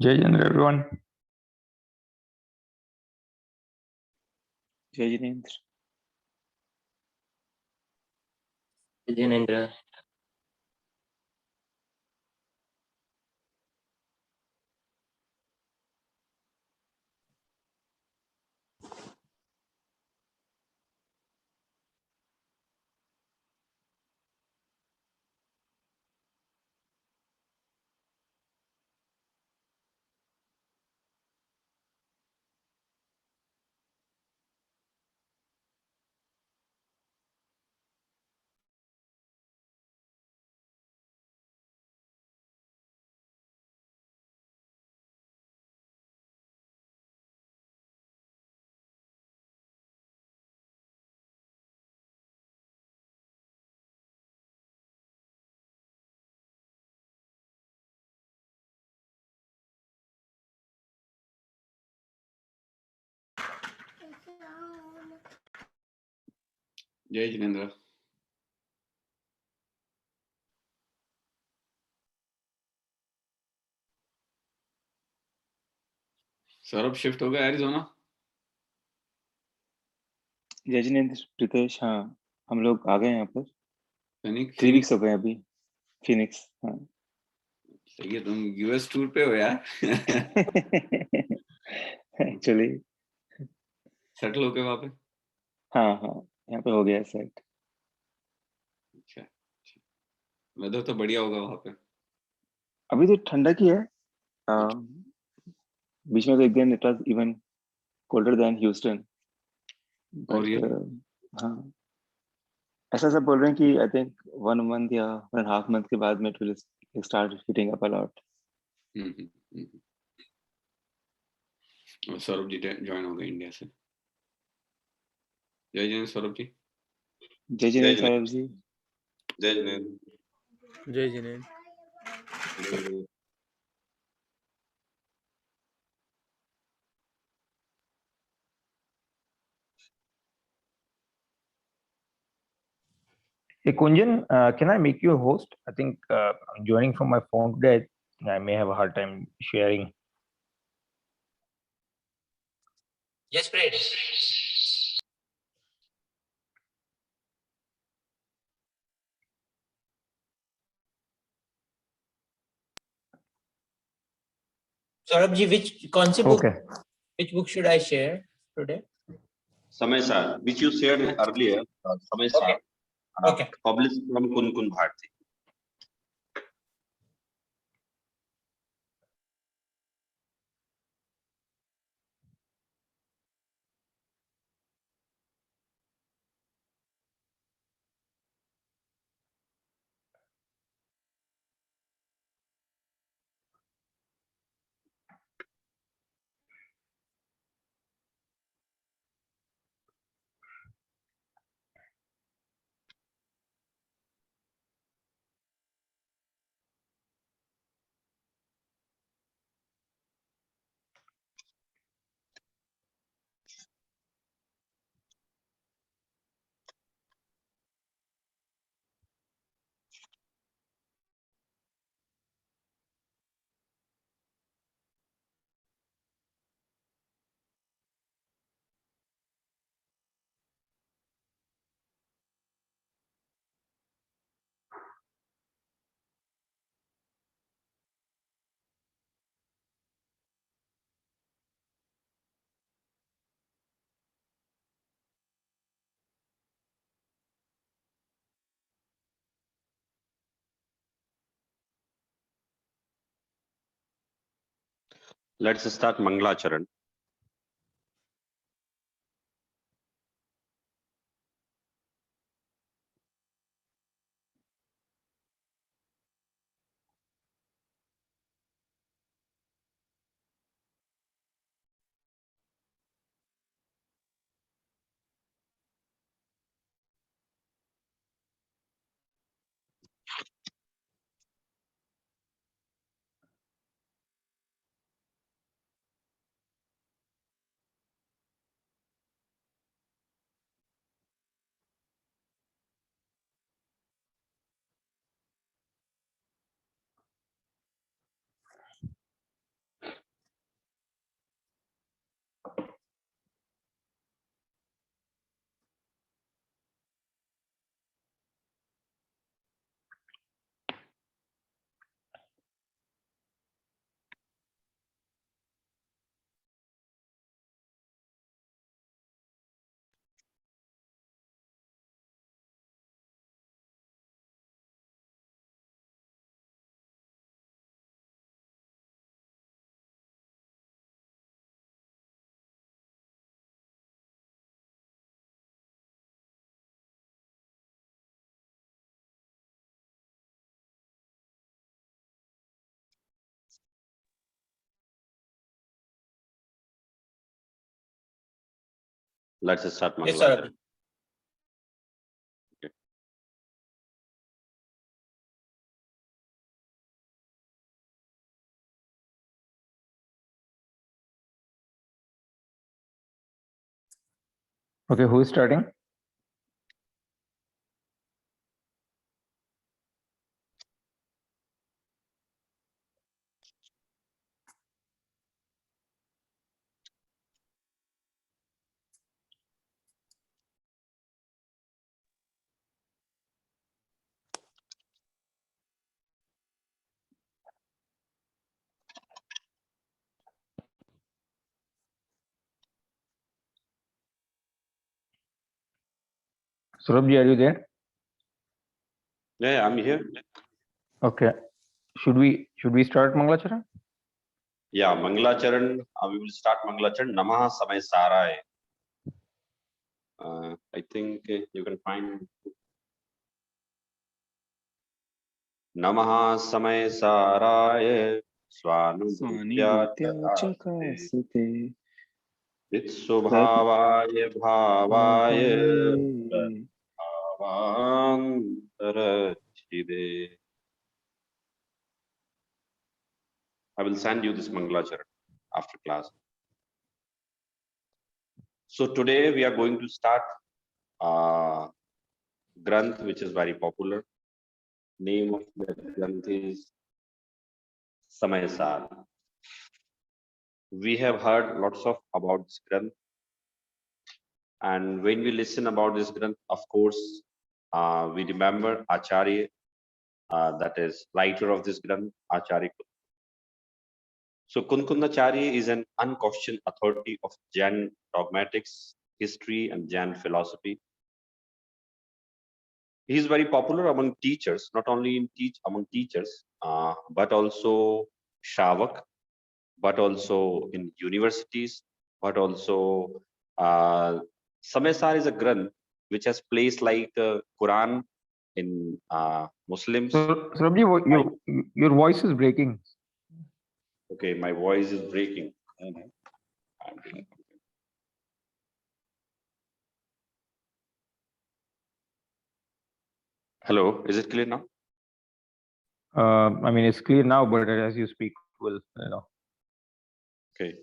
Jai Jindra, everyone. जय जिनेंद्र। जिनेंद्र। जय Jinendra. Saurabh shift हो गया एरिज़ोना। जय जिनेंद्र प्रीतेश। हाँ, हम लोग आ गए यहाँ पर। फिनिक्स 3 वीक्स हो गए अभी। फिनिक्स। हाँ। सही है, तुम यूएस टूर पे हो यार। एक्चुअली सेटल हो गए वहाँ पे। हाँ हाँ, यहाँ पे हो गया सेट। अच्छा, वेदर तो बढ़िया होगा वहाँ पे। अभी तो ठंडक ही है। बीच में तो एक दिन it was even colder than Houston. और ये हाँ, ऐसा सब बोल रहे हैं कि आई थिंक 1 मंथ या 1.5 मंथ के बाद में it will start heating up a lot. और सौरभ जी ज्वाइन हो गए इंडिया से। जय जय सौरभ जी। जय जिनेंद्र सौरभ जी। जय जिनेंद्र। जय Jinendra. Hey Kunjan, can I make you a host? I think I'm joining from my phone today. I may have a hard time sharing. Yes, please. Saurabh ji, which book should I share today? Samay-Sar, which you shared earlier. Samay-Sar. Okay. Published from Kun Bharti. Let's start Mangalacharan. Let's start Yes, sir. Mangalacharan. Okay, who is starting? Saurabh, are you there? Yeah, I'm here. Okay. Should we start Mangalacharan? Yeah, Mangalacharan. We will start Mangalacharan. Namaha Samay Saray. I think you can find Namaha Samay Saray स्वानुभूत्याचकास्ते Vitsubhavaya Bhavaya Bhavantarachide. I will send you this Mangalacharan after class. So today we are going to start Granth, which is very popular. Name of the Granth is Samay Sar. We have heard lots of about this Granth, and when we listen about this Granth, of course, we remember Acharya, that is writer of this Granth, Acharya. So Kunkundacharya is an unquestioned authority of Jain dogmatics, history, and Jain philosophy. He is very popular among teachers, not only among teachers, but also Shravak, but also in universities, but also Samay Sar is a Granth which has place like Quran in Muslims. So, Saurabh, your voice is breaking. Okay, my voice is breaking. Hello, is it clear now? I mean, it's clear now, but as you speak, will Okay.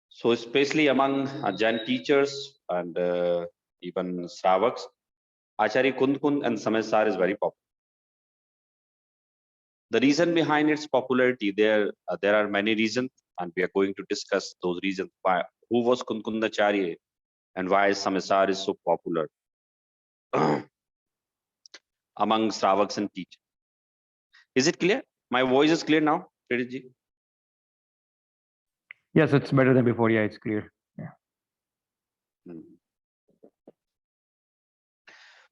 So especially among Jain teachers and even Shravaks, Acharya Kundkund and Samay Sar is very popular. The reason behind its popularity, there are many reasons, and we are going to discuss those reasons. Why, who was Kunkundacharya, and why Samay Sar is so popular among Shravaks and teachers. Is it clear? My voice is clear now, Redji? Yes, it's better than before. Yeah, it's clear. Yeah.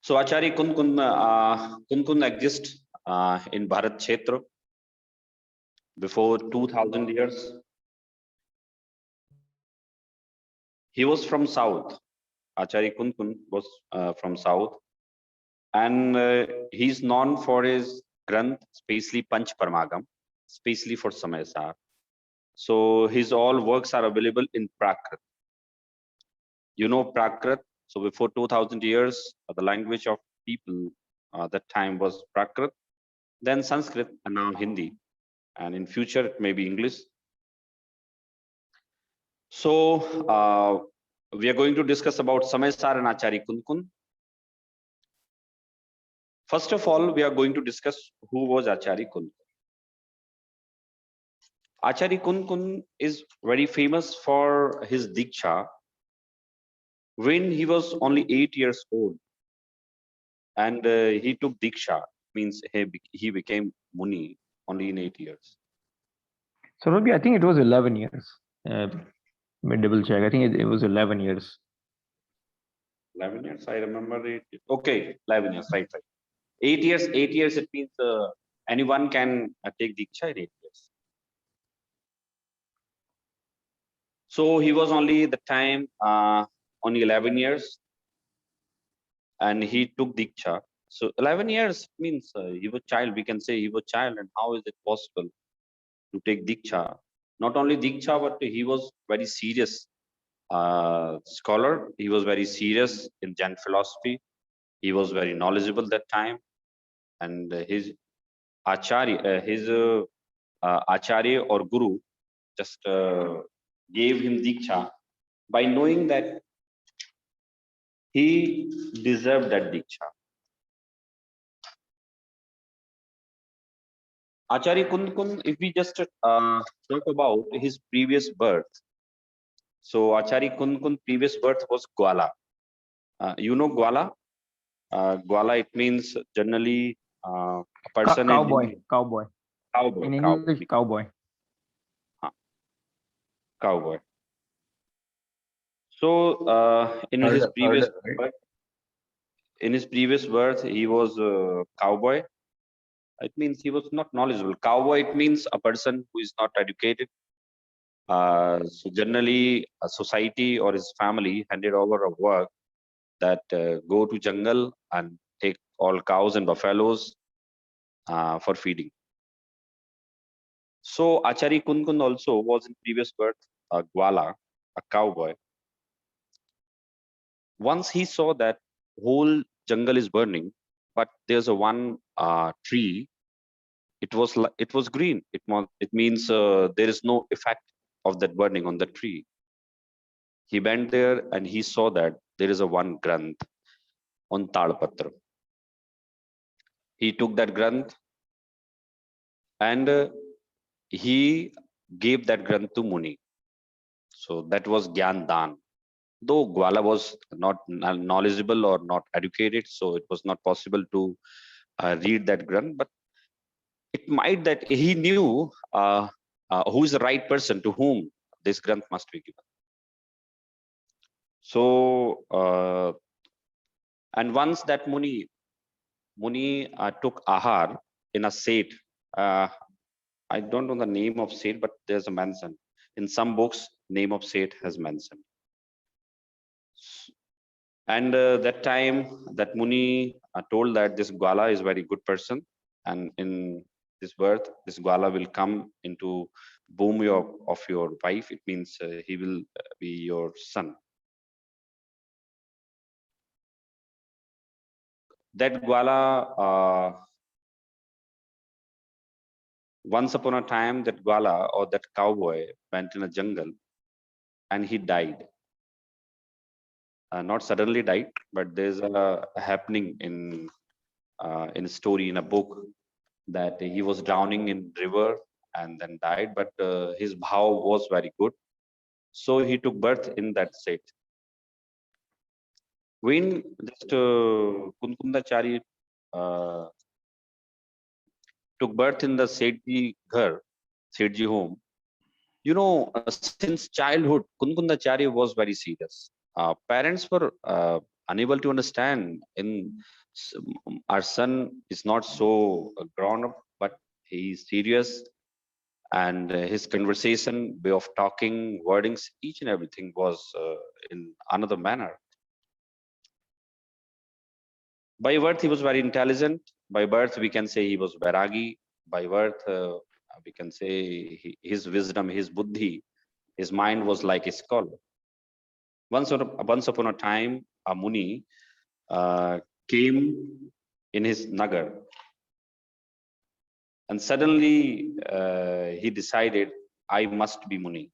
So Acharya Kundkund exists in Bharat Kshetra before 2000 years. He was from South. Acharya Kundkund was from South, and he's known for his Granth, especially Panch Parmagam, especially for Samay Sar. So his all works are available in Prakrit. You know Prakrit. So before 2000 years, the language of people that time was Prakrit, then Sanskrit, and now Hindi. And in future, it may be English. So we are going to discuss about Samay Sar and Acharya Kundkund. First of all, we are going to discuss who was Acharya Kundkund. Acharya Kundkund is very famous for his Diksha when he was only 8 years old. And he took Diksha, means he became Muni only in 8 years. So maybe I think it was 11 years. Let me double check. I think it was 11 years. 11 years, I remember it. Okay, 11 years, right. 8 years, it means anyone can take Diksha in 8 years. So he was only the time, only 11 years, and he took Diksha. So 11 years means he was child, we can say he was child, and how is it possible to take Diksha? Not only Diksha, but he was very serious scholar. He was very serious in Jain philosophy. He was very knowledgeable that time, and his acharya or guru just gave him diksha by knowing that he deserved that diksha. Acharya Kund, if we just talk about his previous birth, so Acharya Kund previous birth was Gwala. You know Gwala? Gwala, it means generally a person Cowboy. Cowboy. In English, cowboy. Cowboy. So in his previous birth, he was a cowboy. It means he was not knowledgeable. Cowboy, it means a person who is not educated. So generally, a society or his family handed over a work that go to jungle and take all cows and buffaloes for feeding. So Acharya Kund also was in previous birth a Gwala, a cowboy. Once he saw that whole jungle is burning, but there's a one tree. It was green. It means there is no effect of that burning on the tree. He went there and he saw that there is a one granth on Talpatra. He took that granth and he gave that granth to Muni. So that was Gyan Dan. Though Gwala was not knowledgeable or not educated, so it was not possible to read that granth, but it might that he knew who is the right person to whom this granth must be given. So and once that Muni took ahar in a Seth. I don't know the name of Seth, but there's a mention in some books. Name of Seth has mentioned. And that time, that Muni told that this Gwala is very good person, and in this birth, this Gwala will come into womb of your wife. It means he will be your son. That Gwala, once upon a time, that Gwala or that cowboy went in a jungle and he died. Not suddenly died, but there's a happening in a story in a book that he was drowning in river and then died, but his bhav was very good. So he took birth in that state. When just Kundkundachari took birth in the Sethji Ghar, Sethji home, you know, since childhood, Kundkundachari was very serious. Parents were unable to understand our son is not so grown up, but he is serious, and his conversation, way of talking, wordings, each and everything was in another manner. By birth, he was very intelligent. By birth, we can say he was Vairagi. By birth, we can say his wisdom, his buddhi, his mind was like a scholar. Once upon a time, a Muni came in his nagar, and suddenly he decided, I must be Muni.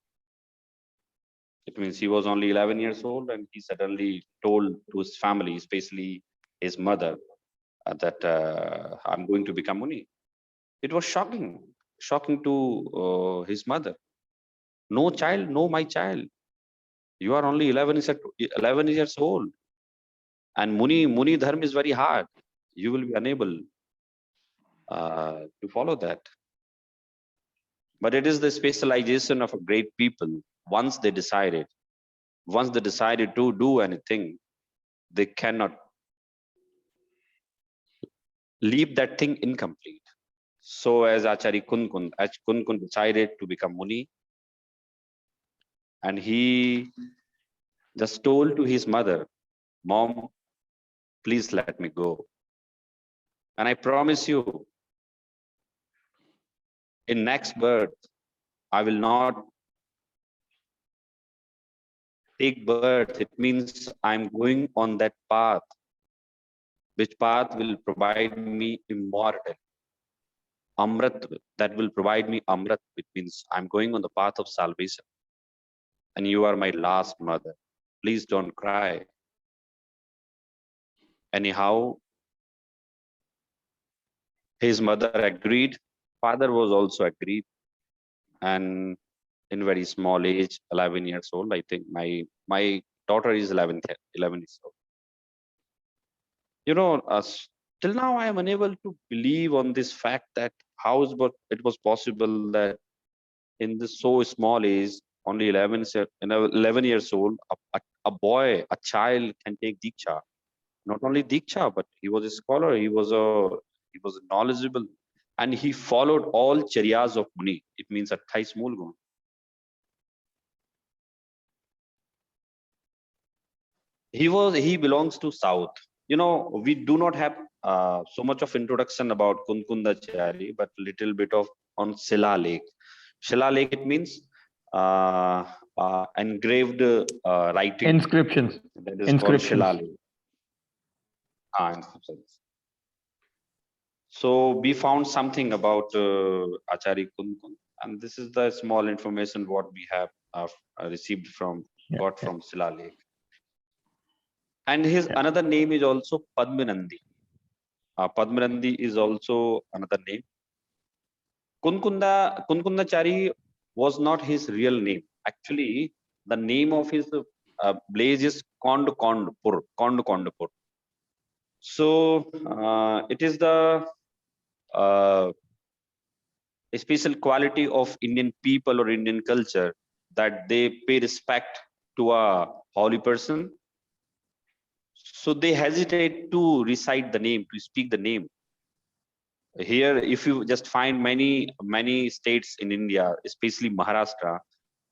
It means he was only 11 years old, and he suddenly told to his family, especially his mother, that I'm going to become Muni. It was shocking to his mother. No child, no, my child. You are only 11 years old. And Muni Dharma is very hard. You will be unable to follow that. But it is the specialization of a great people. Once they decided to do anything, they cannot leave that thing incomplete. So as Acharya Kund decided to become Muni, and he just told to his mother, Mom, please let me go. And I promise you, in next birth, I will not take birth, it means I'm going on that path, which path will provide me immortal. Amrit, that will provide me Amrit, which means I'm going on the path of salvation. And you are my last mother. Please don't cry. Anyhow, his mother agreed. Father was also agreed. And in very small age, 11 years old, I think my daughter is 11 years old. You know, till now I am unable to believe on this fact that how it was possible that in this so small age, only 11 years old, a boy, a child can take Diksha. Not only Diksha, but he was a scholar, he was knowledgeable, and he followed all charyas of Muni. It means 28 mool gun. He belongs to South. You know, we do not have so much of introduction about Kunkundachari, but little bit of on Shila Lake. Shila Lake, it means engraved writing. Inscriptions. That is called Shila Lake. Inscriptions. So we found something about Acharya Kunkund, and this is the small information what we have received from from Shila Lake. And his another name is also Padmanandi. Padmanandi is also another name. Kunkundachari was not his real name. Actually, the name of his blaze is Kondkondpur. So it is the a special quality of Indian people or Indian culture that they pay respect to a holy person. So they hesitate to recite the name, to speak the name. Here, if you just find many states in India, especially Maharashtra,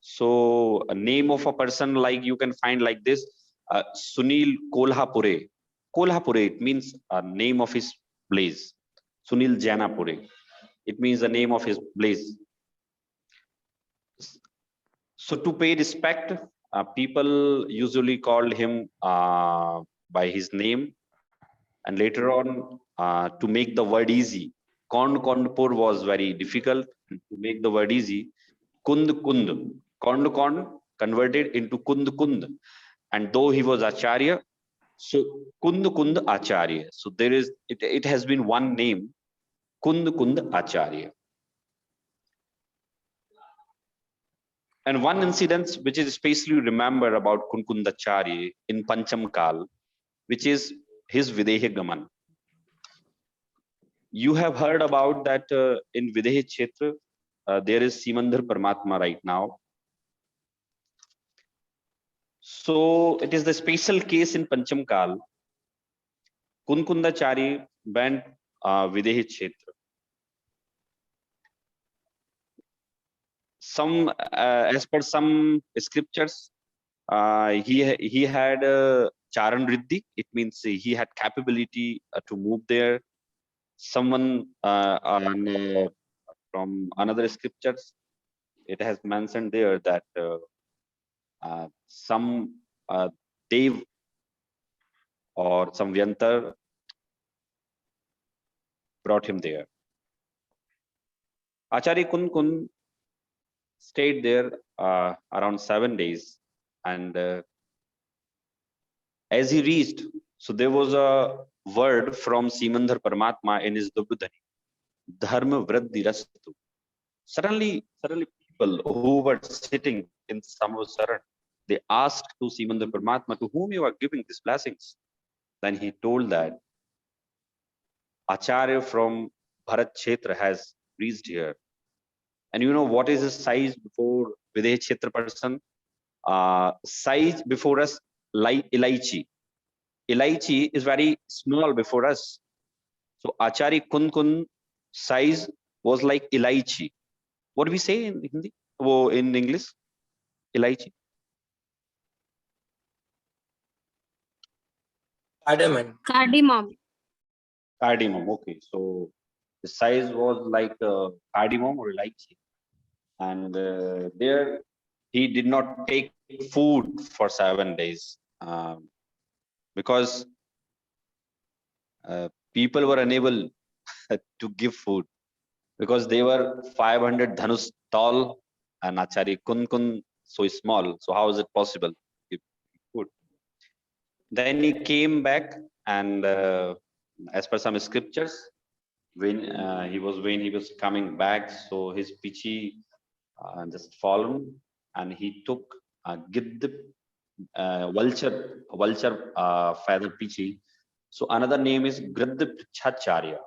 so a name of a person like you can find like this, Sunil Kolhapure. Kolhapure, it means a name of his place. Sunil Janapure. It means the name of his place. So to pay respect, people usually called him by his name, and later on to make the word easy, Kondpur was very difficult. To make the word easy, Kund converted into Kund, and though he was Acharya, so Kund Acharya. So there is it has been one name, Kund Acharya. And one incident which is especially remembered about Kunkundachari in Pancham Kal, which is his Videha Gaman. You have heard about that in Videha Kshetra, there is Simandhar Paramatma right now. So it is the special case in Pancham Kal. Kunkundachari went Videha Kshetra. Some, as per some scriptures, he had Charan Riddhi. It means he had capability to move there. Someone from another scriptures, it has mentioned there that some Dev or some Vyantar brought him there. Acharya Kunkund stayed there around 7 days, and as he reached, so there was a word from Simandhar Paramatma in his Dubdhani, Dharma Vriddhi Rastu. Suddenly people who were sitting in Samvasaran, they asked to Simandhar Paramatma, to whom you are giving these blessings? Then he told that Acharya from Bharat Kshetra has reached here. And you know what is his size before Videha Kshetra person? Size before us like Elaichi. Elaichi is very small before us. So Acharya Kunkund size was like Elaichi. What do we say in Hindi? Oh, in English? Elaichi? Cardamom. Cardamom, okay. So the size was like cardamom or elaichi. And there he did not take food for 7 days because people were unable to give food because they were 500 dhanus tall and Acharya Kunkun so small. So how is it possible to give food? Then he came back, and as per some scriptures, when he was coming back, so his pichi just fallen, and he took gidd vulture feather pichi. So another name is Gridda Pichacharya.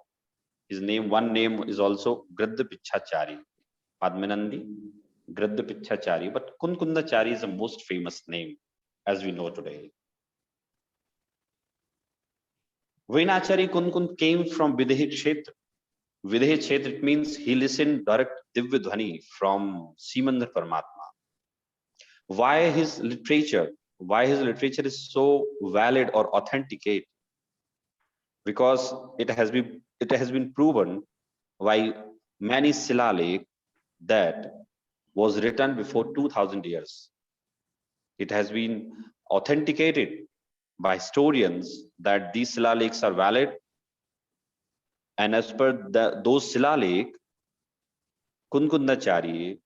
His name, one name is also Gridda Pichacharya. Padmanandi, Gridda Pichacharya, but Kunkundachari is the most famous name as we know today. When Acharya Kunkund came from Videhi Kshetra, it means he listened direct Divya Dhwani from Simandar Paramatma. Why his literature is so valid or authenticate? Because it has been proven by many Silalekh that was written before 2000 years. It has been authenticated by historians that these Silaleks are valid, and as per those Silalekh, Kunkundachari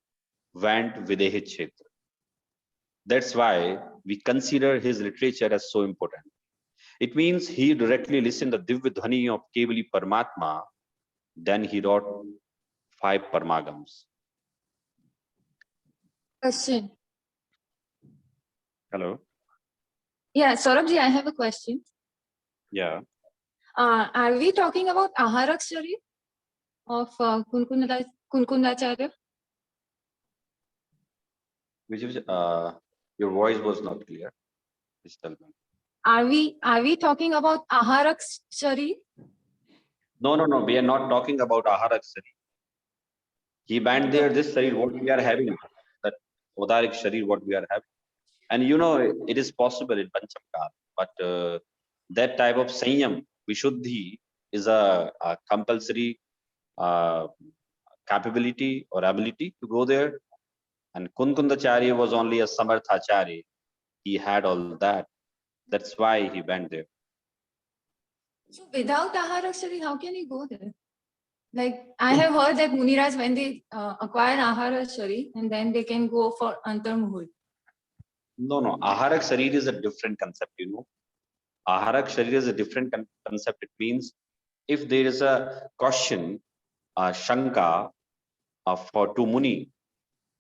went Videhi Kshetra. That's why we consider his literature as so important. It means he directly listened to the Divya Dhwani of Kevali Paramatma, then he wrote 5 Parmagams. Question. Hello? Yeah, Saurabhji, I have a question. Yeah. Are we talking about Aharakshari of Kunkundacharya? Which is, your voice was not clear. Please tell me. Are we talking about Aharakshari? No. We are not talking about Aharakshari. He banned there this Sharir, what we are having, that Odarik Sharir, what we are having. And you know, it is possible in Panchamkal, but that type of Sanyam, Vishuddhi, is a compulsory capability or ability to go there. And Kunkundacharya was only a Samarthacharya. He had all that. That's why he went there. So without Aharakshari, how can he go there? Like, I have heard that Muniraj, when they acquire Aharakshari, and then they can go for Antarmuhurt. No. Aharak Sharir is a different concept, you know. Aharak Sharir is a different concept. It means if there is a question, Shanka for two Muni,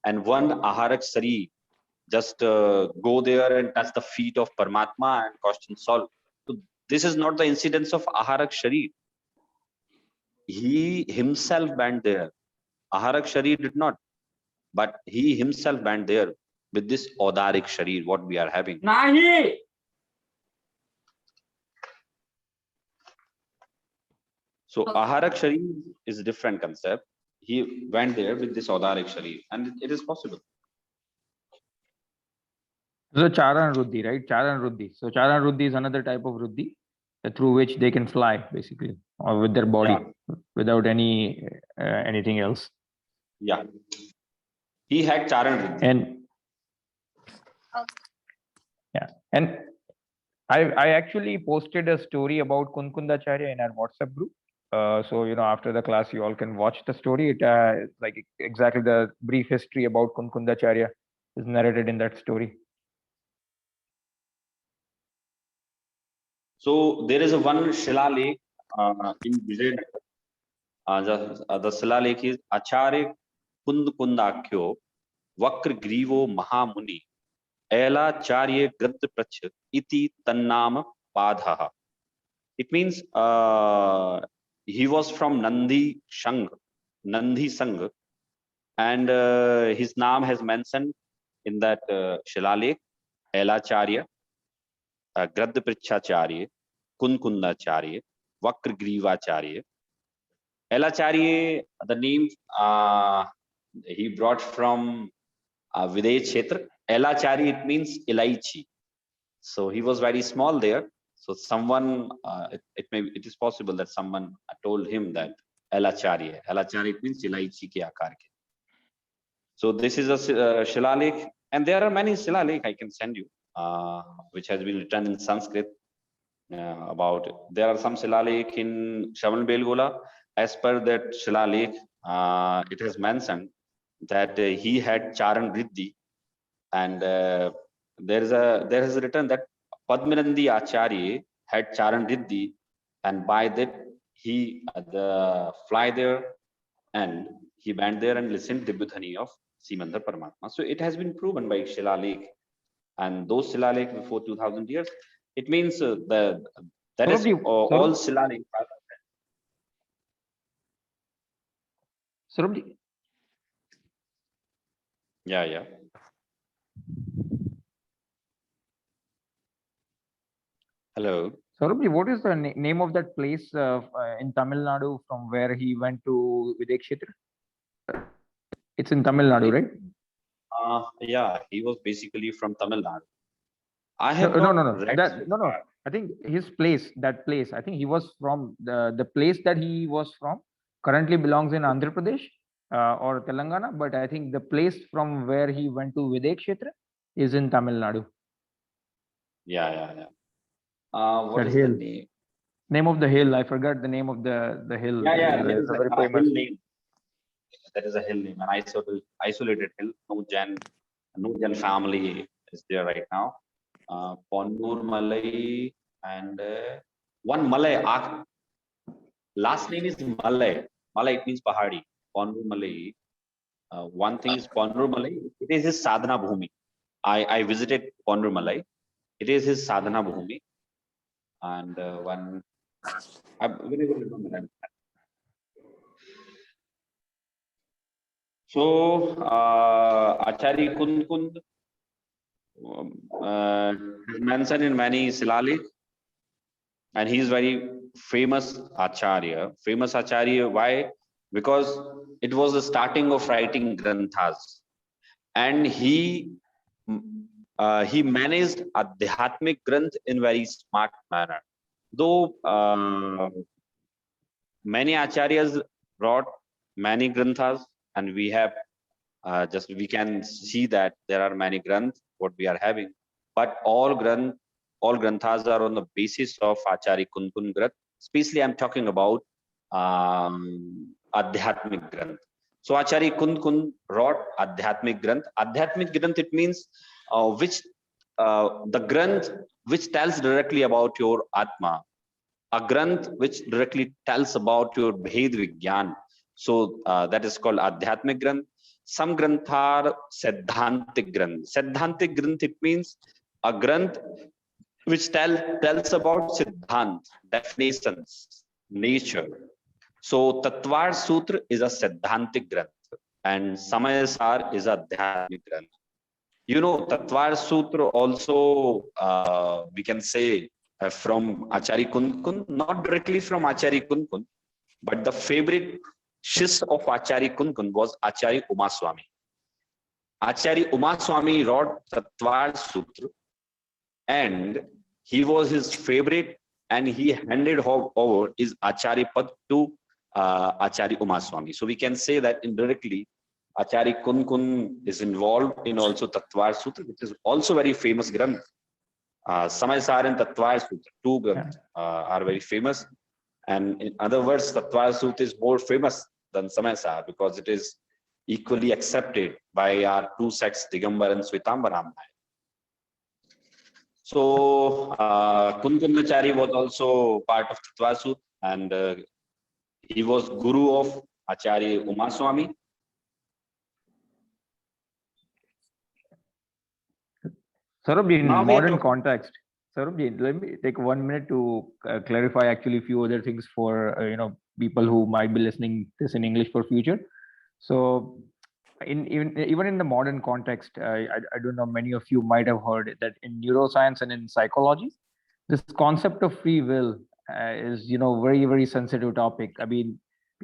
and one Aharak Sharir just go there and touch the feet of Paramatma and question solved. So this is not the incidence of Aharak Sharir. He himself went there. Aharak Sharir did not, but he himself went there with this Odarik Sharir, what we are having. Nahi. So Aharak Sharir is a different concept. He went there with this Odarik Sharir, and it is possible. So Chara and Ruddhi, right? Chara and Ruddhi. So Chara and Ruddhi is another type of Ruddhi through which they can fly, basically, or with their body, without anything else. Yeah. He had Charan Ruddhi. And yeah, and I actually posted a story about Kunkundacharya in our WhatsApp group. So you know, after the class, you all can watch the story. It like exactly the brief history about Kunkundacharya is narrated in that story. So there is a one Shilalekh in Vijayanagar. The Shilalekh is Acharya Kundakyo Vakra Grivo Mahamuni Ela Charya Grit Prach Iti Tannam Padha. It means he was from Nandhi Sangh, and his name has mentioned in that Shilalekh, Elacharya, Gradprachacharya, Kunkundacharya, Vakragreevacharya. Elacharya, the name he brought from Videhi Kshetra. Elacharya, it means Elaichi. So he was very small there. So someone, it is possible that someone told him that Elacharya. Elacharya, it means Elaichi ke aakar ke. So this is a Shilalekh And there are many Silalekh I can send you, which has been written in Sanskrit about it. There are some Silalekh in Shravanbelgola. As per that Silalekh, it has mentioned that he had Charan Riddhi, and there is written that Padmanandi Acharya had Charan Riddhi, and by that he fly there and he went there and listened Divyadhani of Simandhar Paramatma. So it has been proven by Shilalekh, and those Shilalekh before 2000 years. It means that is all Shilalekh. Saurabh, Yeah. Hello. Saurabh, what is the name of that place in Tamil Nadu from where he went to Videkshetra? It's in Tamil Nadu, right? Yeah, he was basically from Tamil Nadu. I have no. read No. I think his place, that place, I think he was from the place that he was from currently belongs in Andhra Pradesh or Telangana, but I think the place from where he went to Videkshetra is in Tamil Nadu. Yeah. What is the name? Name of the hill? I forgot the name of the hill. Yeah. There is a very hill famous name. There is a hill name, an isolated hill. No Jain family is there right now. Ponnur Malai and one Malay. Last name is Malay. Malay, it means Pahadi. Ponnur Malai. One thing is Ponnur Malai. It is his sadhana bhumi. I visited Ponnur Malai. It is his sadhana bhumi. And one, I very well remember. So Acharya Kund mentioned in many Silalekh, and he is very famous Acharya. Famous Acharya, why? Because it was the starting of writing Granthas, and he managed Adhyatmic Granth in very smart manner. Though many Acharyas wrote many Granthas, and we have we can see that there are many Granths what we are having, but all Granthas are on the basis of Acharya Kund Granth. Especially I'm talking about Adhyatmic Granth. So Acharya Kund wrote Adhyatmic Granth. Adhyatmic Granth, it means the Granth which tells directly about your Atma, a Granth which directly tells about your Bhed Vigyan. So that is called Adhyatmic Granth. Some Granth are Siddhantik Granth. Siddhantik Granth, it means a Granth which tells about Siddhant, definitions, nature. So Tatvar Sutra is a Siddhantik Granth, and Samayasar is a Adhyatmic Granth. You know, Tatvar Sutra also we can say from Acharya Kund, not directly from Acharya Kund, but the favorite Shishya of Acharya Kund was Acharya Umaswami. Acharya Umaswami wrote Tatvar Sutra, and he was his favorite, and he handed over his Acharya Pad to Acharya Umaswami. So we can say that indirectly Acharya Kund is involved in also Tatvar Sutra, which is also very famous Granth. Samayasar and Tatvar Sutra, two Granth are very famous. And in other words, Tatvar Sutra is more famous than Samayasar because it is equally accepted by our two sects, Digambar and Swetambaram. So Kundacharya was also part of Tatvar Sutra, and he was guru of Acharya Umaswami. Saurabh, in modern context, Saurabh, let me take 1 minute to clarify actually a few other things for people who might be listening this in English for future. So even in the modern context, I don't know, many of you might have heard that in neuroscience and in psychology, this concept of free will is very, very sensitive topic. I mean,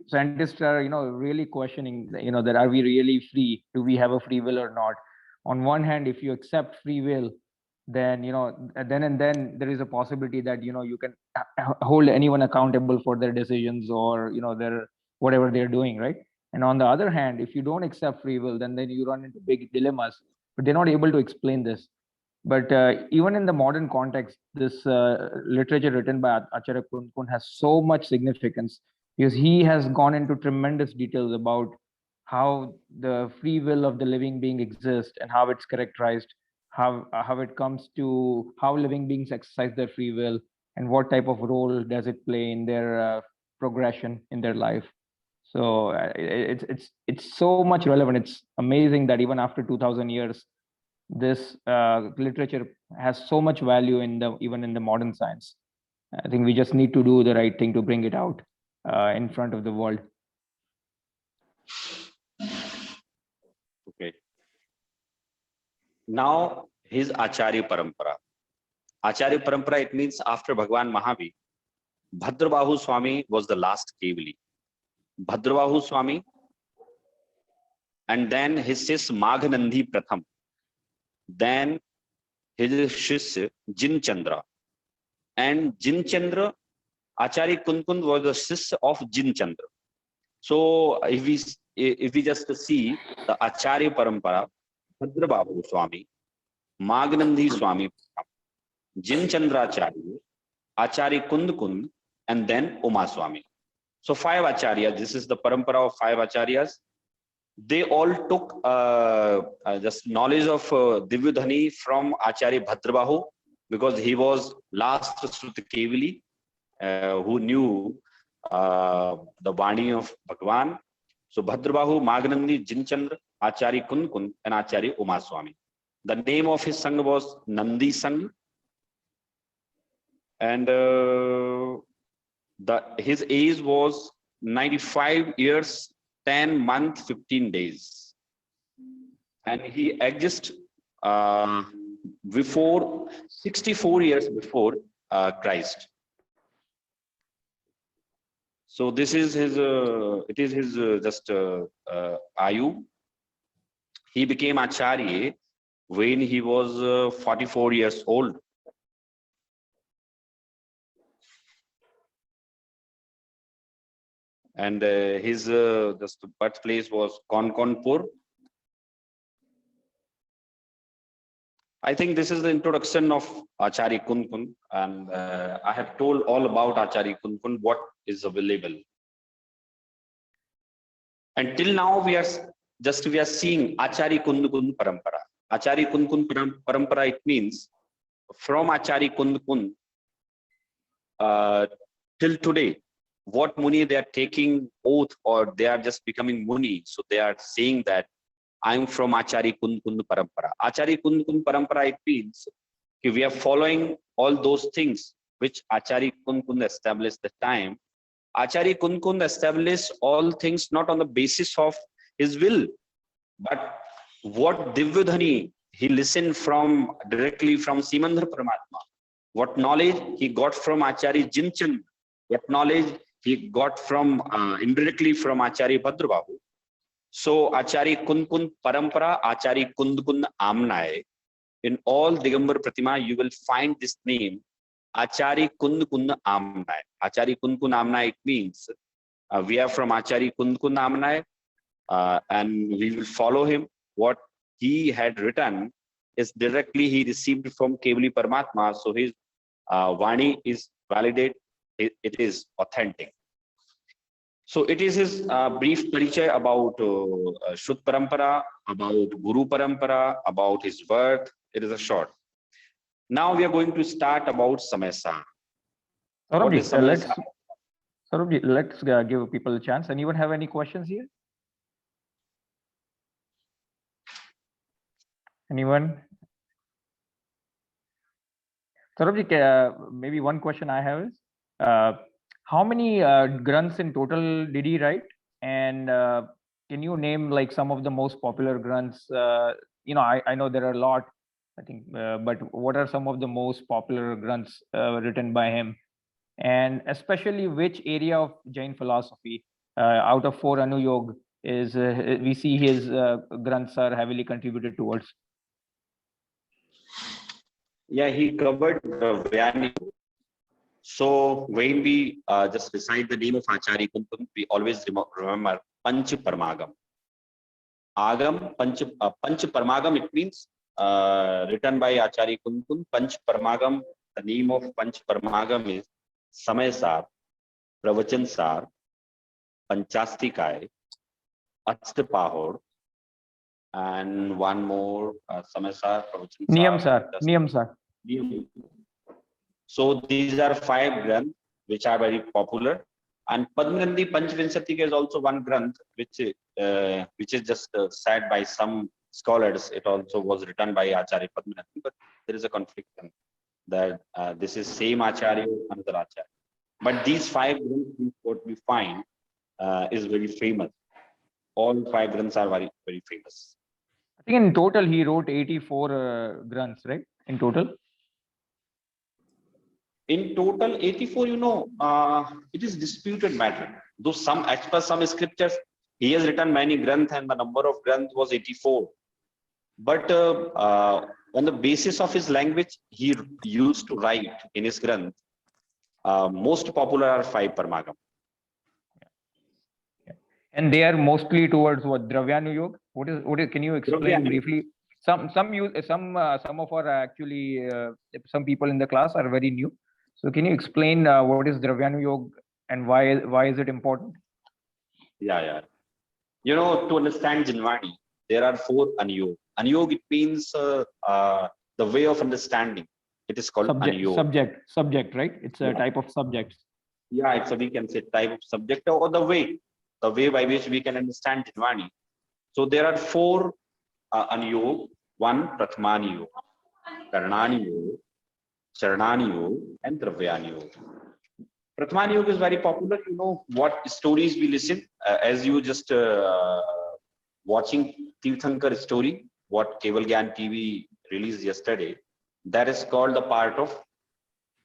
scientists are really questioning that are we really free? Do we have a free will or not? On one hand, if you accept free will, then then there is a possibility that you can hold anyone accountable for their decisions or their whatever they're doing, right? And on the other hand, if you don't accept free will, then you run into big dilemmas but they're not able to explain this. But even in the modern context, this literature written by Acharya Kunkun has so much significance, because he has gone into tremendous details about how the free will of the living being exists and how it's characterized, how it comes to how living beings exercise their free will, and what type of role does it play in their progression in their life. So it's so much relevant. It's amazing that even after 2000 years, this literature has so much value even in the modern science. I think we just need to do the right thing to bring it out in front of the world. Okay. Now his Acharya Parampara. Acharya Parampara, it means after Bhagwan Mahavir, Bhadrabahu Swami was the last Kevali. Bhadrabahu Swami, and then his sis Maghanandhi Pratham, then his shishya Jin Chandra, and Jin Chandra, Acharya Kunkun was the shishya of Jin Chandra. So if we just see the Acharya Parampara, Bhadrabahu Swami, Maghanandhi Swami, Jin Chandracharya, Acharya Kunkun, and then Uma Swami. So 5 acharyas. This is the parampara of 5 acharyas. They all took just knowledge of Divyadhani from Acharya Bhadrabahu, because he was last Sruta Kevali who knew the Vani of Bhagwan. So Bhadrabahu, Maghanandhi, Jinchandra, Acharya Kunkun, and Acharya Uma Swami. The name of his Sangha was Nandi Sangha, and his age was 95 years, 10 months, 15 days. And he existed before 64 years before Christ. So this is his, it is his just Ayu. He became Acharya when he was 44 years old. And his just birthplace was Konkanpur. I think this is the introduction of Acharya Kunkun, and I have told all about Acharya Kunkun, what is available. Until now, we are seeing Acharya Kunkun Parampara. Acharya Kunkun Parampara, it means from Acharya Kunkun till today, what Muni they are taking oath, or they are just becoming Muni. So they are saying that I'm from Acharya Kunkun Parampara. Acharya Kunkun Parampara, it means we are following all those things which Acharya Kunkun established the time. Acharya Kunkun established all things not on the basis of his will, but what Divyadhani he listened from directly from Simandhar Paramatma. What knowledge he got from Acharya Jinchandra, what knowledge he got from indirectly from Acharya Bhadrabahu. So Acharya Kunkun Parampara, Acharya Kunkun Amnai, in all Digambar Pratima you will find this name Acharya Kunkun Amnai. Acharya Kunkun Amnai, it means we are from Acharya Kunkun Amnai, and we will follow him. What he had written is directly he received from Kevali Paramatma, so his Vani is validate, it is authentic. So it is his brief parichay about Shrut Parampara, about Guru Parampara, about his birth. It is a short. Now we are going to start about Samayasar. Saurabh, let's give people a chance. Anyone have any questions here? Anyone? Saurabh, maybe one question I have is, how many granths in total did he write? And can you name like some of the most popular granths? I know there are a lot, I think, but what are some of the most popular granths written by him? And especially which area of Jain philosophy out of 4 Anuyog is we see his granths are heavily contributed towards? Yeah, he covered the Vyani. So when we just recite the name of Acharya Kunkun, we always remember Panch Parmagam. Agam, Panch Parmagam, it means written by Acharya Kunkun. Panch Parmagam, the name of Panch Parmagam is Samay Sar, Pravachan Sar, Panchastikay, Astapahod, and one more Samay Sar, Pravachan Sar. Niyam Sar. So these are 5 granths which are very popular. And Padmagandhi Panchvinshatika is also one granth which is just said by some scholars. It also was written by Acharya Padmagandhi, but there is a conflict that this is same Acharya, another Acharya. But these 5 granths, what we find is very famous. All 5 granths are very, very famous. I think in total he wrote 84 granths, right? In total. In total, 84, it is disputed matter. Though some, as per some scriptures, he has written many granths and the number of granths was 84. But on the basis of his language, he used to write in his granth. Most popular are 5 Parmagam. And they are mostly towards what? Dravyanu Yoga? Can you explain briefly? Some of our actually some people in the class are very new. So can you explain what is Dravyanu Yoga and why is it important? Yeah. To understand Jinvani, there are 4 Anuyog. Anuyog, it means the way of understanding. It is called Anuyog. Subject, right? It's a type of subject. Yeah, we can say type of subject or the way by which we can understand Jinvani. So there are 4 Anuyog. 1 Prathmani Yoga, Karnani Yoga, Charanani Yoga, and Dravyani Yoga. Prathmani Yoga is very popular. What stories we listen, as you just watching Tirthankar story, what Keval Gyan TV released yesterday, that is called the part of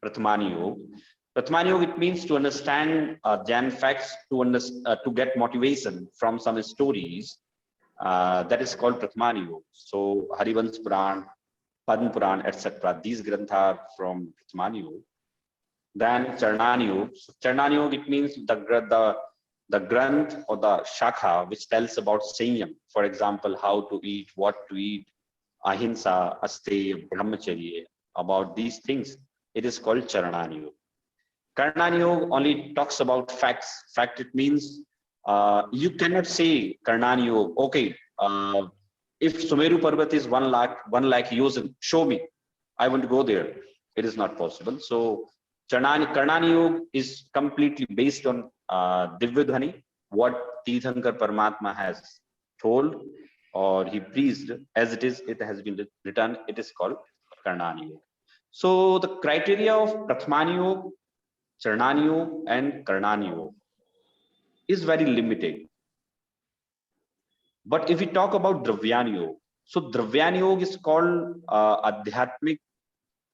Prathmani Yoga. Prathmani Yoga, it means to understand Jain facts, to get motivation from some stories. That is called Prathmani Yoga. So Harivansh Puran, Padma Puran, etc. These granthas are from Prathmani Yoga. Then Charanani Yoga. So Charanani Yoga, it means the granth or the shakha which tells about Sanyam. For example, how to eat, what to eat, Ahimsa, Asteya, Brahmacharya. About these things, it is called Charanani Yoga. Karnani Yoga only talks about facts. Fact, it means you cannot say Karnani Yoga, okay, if Sumeru Parvat is 1 lakh years, show me, I want to go there. It is not possible. So Karnani Yoga is completely based on Divyadhani, what Tirthankar Paramatma has told or he preached, as it has been written, it is called Karnani Yoga. So the criteria of Prathmani Yoga, Charanani Yoga, and Karnani Yoga is very limited. But if we talk about Dravyani Yoga, so Dravyani Yoga is called Adhyatmik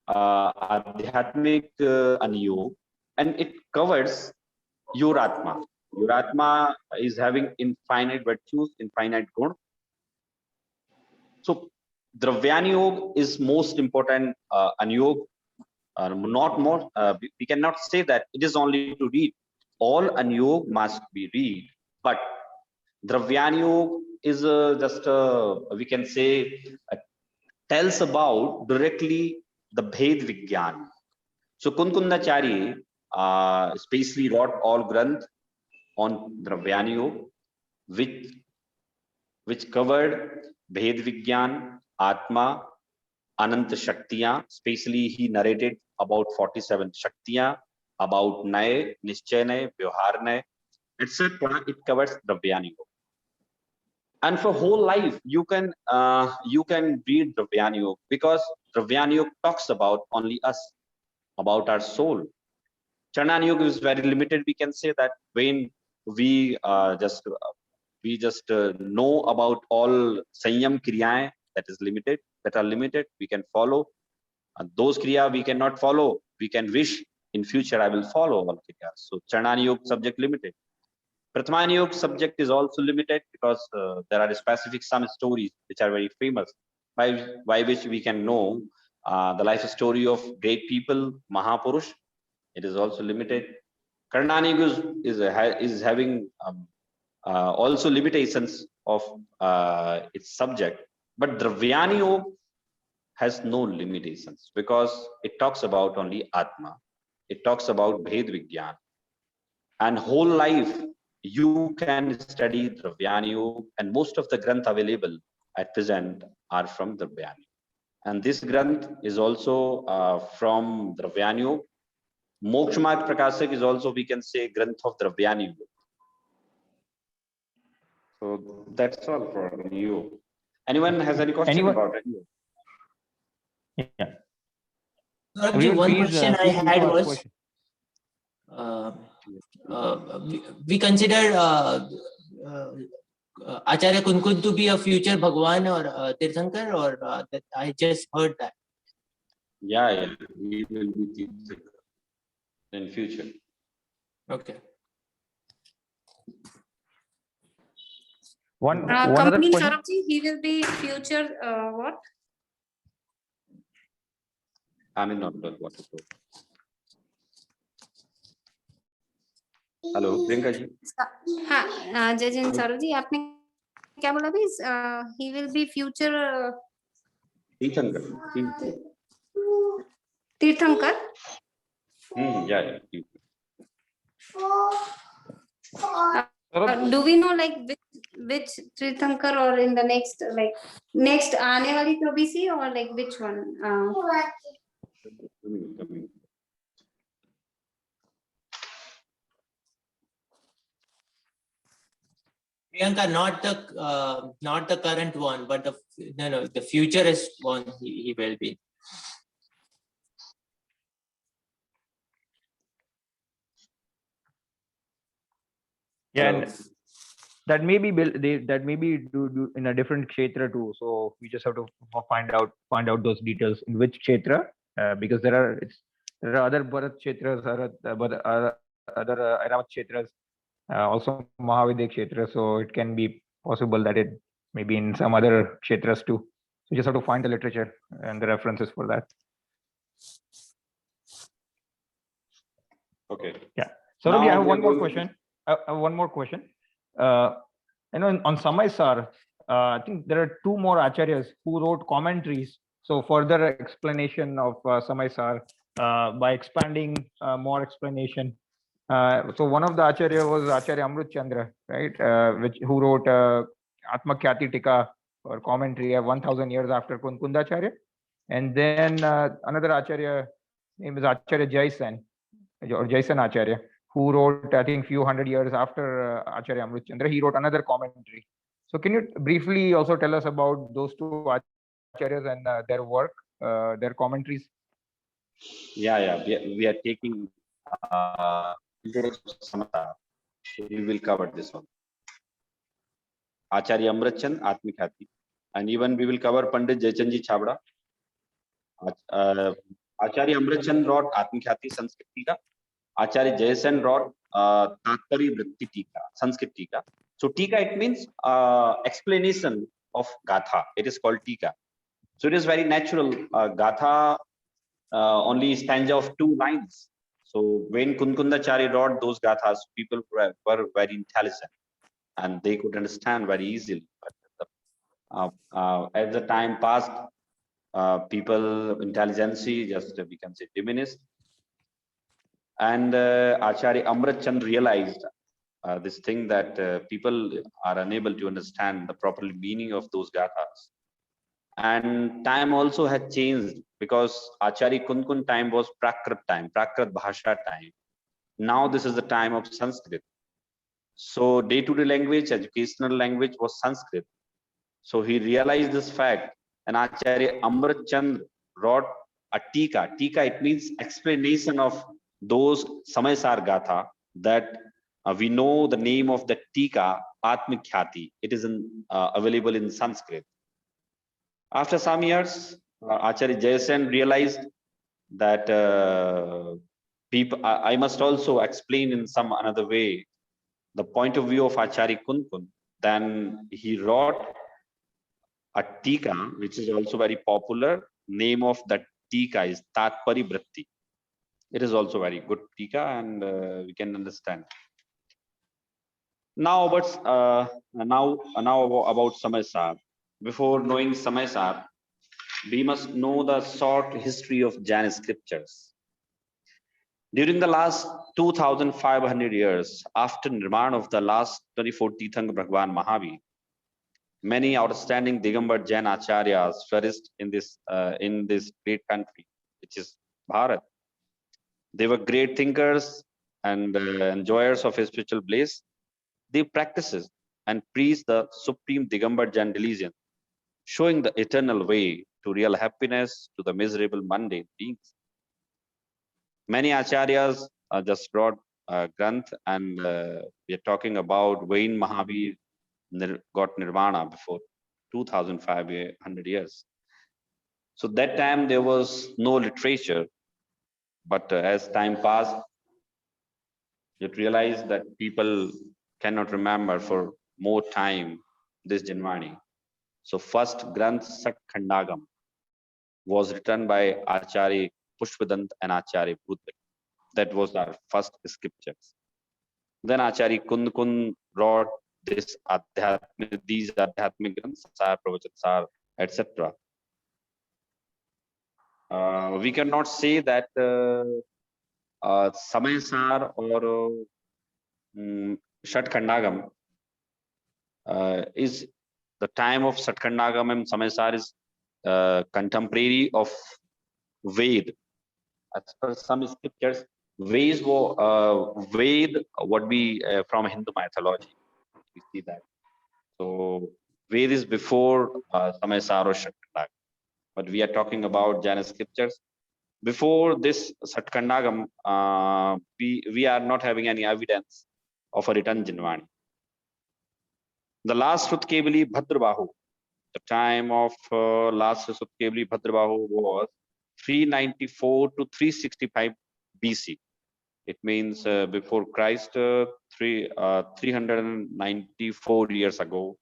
Anuyog, and it covers your Atma. Your Atma is having infinite virtues, infinite gun. So Dravyani Yoga is most important Anuyog. Not more. We cannot say that it is only to read. All Anuyog must be read, but Dravyani Yoga is just we can say tells about directly the Bhed Vigyan. So Kunkundacharya especially wrote all granth on Dravyani Yoga, which covered Bhed Vigyan, Atma, Ananta Shaktiyan. Especially he narrated about 47 Shaktiyan, about Nay, Nischay Nay, Vyavhar Nay, etc. It covers Dravyani Yoga. And for whole life, you can read Dravyani Yoga, because Dravyani Yoga talks about only us, about our soul. Charanani Yoga is very limited. We can say that when we just know about all Sanyam Kriyaen that are limited, we can follow. Those Kriya we cannot follow. We can wish in future I will follow all Kriya. So Charanani Yoga subject limited. Prathmani Yoga subject is also limited, because there are specific some stories which are very famous, by which we can know the life story of great people, Mahapurush. It is also limited. Karnani Yoga is having also limitations, of its subject, but Dravyani Yoga has no limitations because it talks about only Atma. It talks about Bhed Vigyan. And whole life you can study Dravyani Yoga, and most of the granth available at present are from Dravyani. And this granth is also from Dravyani Yoga. Moksha Marg Prakashak is also, we can say, granth of Dravyani Yoga. So that's all for you. Anyone has any question about it? Yeah. Saurabhji, one question I had was, question. we consider Acharya Kunkun to be a future Bhagwan or Tirthankar, or that I just heard that. Yeah, he will be in future. Okay. One other Company question. Saurabhji, he will be future what? I mean, not what to do. Hello, Priyanka ji. हाँ जय जैन सौरभ जी, आपने क्या बोला भी? He will be future Tirthankar. Tirthankar. Yeah. Do we know like which Tirthankar, or in the next आने वाली प्रभु or like which one? Priyanka, not the current one, but the futurist one he will be. Yeah, and that may be do in a different kshetra too. So we just have to find out those details in which kshetra, because there are other Bharat kshetras, other Airavat kshetras, also Mahavidya kshetra. So it can be possible that it may be in some other kshetras too. So you just have to find the literature and the references for that. Okay. Yeah. So I have one more question. One more question. On Samay Sar, I think there are two more acharyas who wrote commentaries. So further explanation of Samay Sar by expanding more explanation. So one of the acharya was Acharya Amrut Chandra, right? Who wrote Atma Khyati Tika or commentary 1000 years after Kunkundacharya. And then another acharya name is Acharya Jaisan or Jaisan Acharya, who wrote, I think, few hundred years after Acharya Amrut Chandra. He wrote another commentary. So can you briefly also tell us about those two acharyas and their work, their commentaries? Yeah. We are taking Samata. So we will cover this one. Acharya Amrut Chand, Atma Khyati. And even we will cover Pandit Jaychandji Chabda. Acharya Amrut Chand wrote Atma Khyati Sanskrit Tika. Acharya Jaisan wrote Tatpari Vritti Tika, Sanskrit Tika. So Tika, it means explanation of Gatha. It is called Tika. So it is very natural. Gatha only stanza of 2 lines. So when Kunkundacharya wrote those Gathas, people were very intelligent and they could understand very easily. But as the time passed, people intelligence just, we can say, diminished. And Acharya Amrut Chand realized this thing that people are unable to understand the proper meaning of those gathas. And time also had changed because Acharya Kunkun time was Prakrit time, Prakrit Bhasha time. Now this is the time of Sanskrit. So day-to-day language, educational language was Sanskrit. So he realized this fact, and Acharya Amrut Chand wrote a Tika. Tika, it means explanation of those Samay Sar Gatha, that we know the name of the Tika, Atma Khyati. It is available in Sanskrit. After some years, Acharya Jayasen realized that I must also explain in some another way the point of view of Acharya Kunkun. Then he wrote a Tika, which is also very popular. Name of that Tika is Tatpari Vritti. It is also very good Tika, and we can understand. Now about Samay Sar. Before knowing Samay Sar, we must know the short history of Jain scriptures. During the last 2,500 years, after Nirman of the last 24 Tirthankar Bhagwan Mahavir, many outstanding Digambar Jain Acharyas flourished in this great country, which is Bharat. They were great thinkers and enjoyers of spiritual bliss. They practiced and preached the supreme Digambar Jain religion, showing the eternal way to real happiness to the miserable mundane beings. Many acharyas just brought Granth, and we are talking about Vain Mahavir got Nirvana before 2,500 years. So that time there was no literature, but as time passed, you realize that people cannot remember for more time this Janvani. So first Granth Sat Khandagam was written by Acharya Pushpadant and Acharya Bhutbali. That was our first scriptures. Then Acharya Kund wrote these Adhyatmic Granths, Sar, Pravachan Sar, etc. We cannot say that Samay Sar or Shat Khandagam is the time of Sat Khandagam and Samay Sar is contemporary of Ved. As per some scriptures, Ved would be from Hindu mythology. We see that. So Ved is before Samay Sar or Shat Khandagam. But we are talking about Jain scriptures. Before this Sat Khandagam, we are not having any evidence of a written Janvani. The last Sutkebali Bhadrabahu, the time of last Sutkebali Bhadrabahu was 394 to 365 BC. It means before Christ, 394 years ago,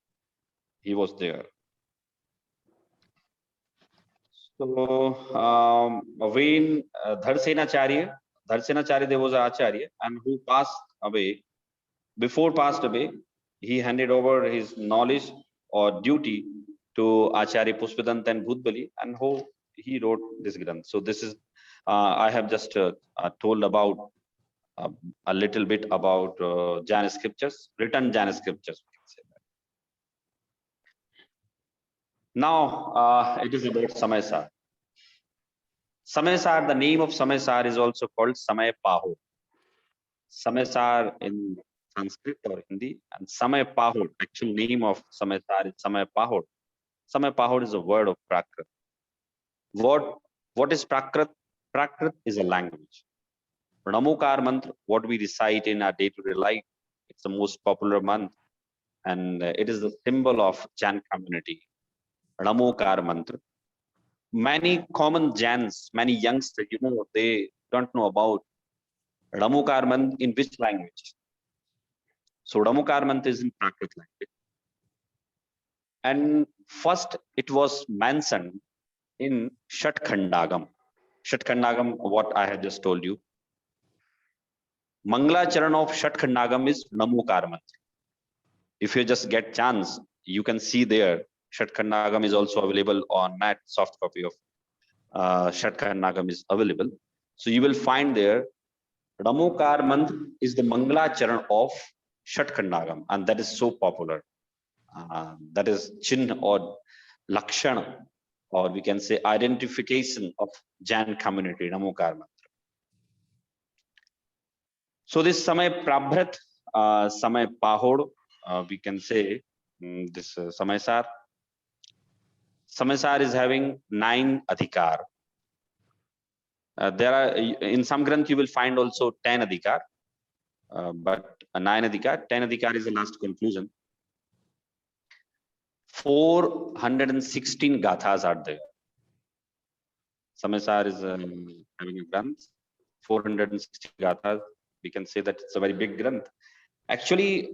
he was there. So when Dharsenacharya, there was an Acharya, and who passed away, before passed away, he handed over his knowledge or duty to Acharya Pushpadant and Bhutbali, and who he wrote this Granth. So this is, I have just told about a little bit about Jain scriptures, written Jain scriptures. We can say that. Now it is about Samay Sar. Samay Sar, the name of Samay Sar is also called Samay Pahod. Samay Sar in Sanskrit or Hindi, and Samay Pahod, actual name of Samay Sar is Samay Pahod. Samay Pahod is a word of Prakrit. What is Prakrit? Prakrit is a language. Namokar mantra, what we recite in our day-to-day life, it's the most popular mantra, and it is the symbol of Jain community. Namokar mantra. Many common Jains, many youngsters, they don't know about Ramokar mantra in which language. So Ramokar mantra is in Prakrit language. And first it was mentioned in Shat Khandagam. Shat Khandagam, what I have just told you. Mangala Charan of Shat Khandagam is Namokar mantra. If you just get chance, you can see there. Shat Khandagam is also available on net. Soft copy of Shat Khandagam is available. So you will find there Ramokar mantra is the Mangala Charan of Shat Khandagam, and that is so popular. That is Chin or Lakshana, or we can say identification of Jain community, Ramokar mantra. So this Samay Prabhat, Samay Pahod, we can say this Samay Sar. Samay Sar is having 9 adhikar. There are in some Granth you will find also 10 adhikar, but 9 adhikar. 10 adhikar is the last conclusion. 416 gathas are there. Samay Sar is having a Granth, 460 gathas. We can say that it's a very big Granth. Actually,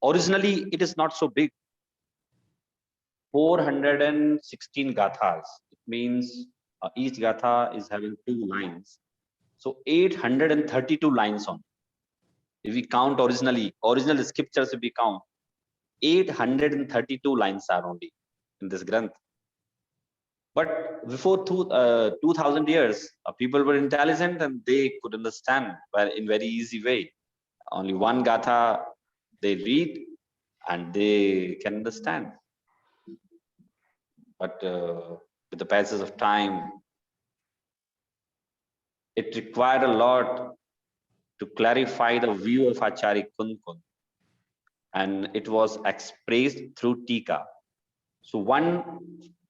originally it is not so big. 416 gathas. It means each gatha is having 2 lines. So 832 lines on. if we count original scriptures, if we count, 832 lines are only in this Granth. But before 2000 years, people were intelligent and they could understand in very easy way. Only one Gatha they read and they can understand. But with the passage of time, it required a lot to clarify the view of Acharya Kunkun, and it was expressed through Tika. So one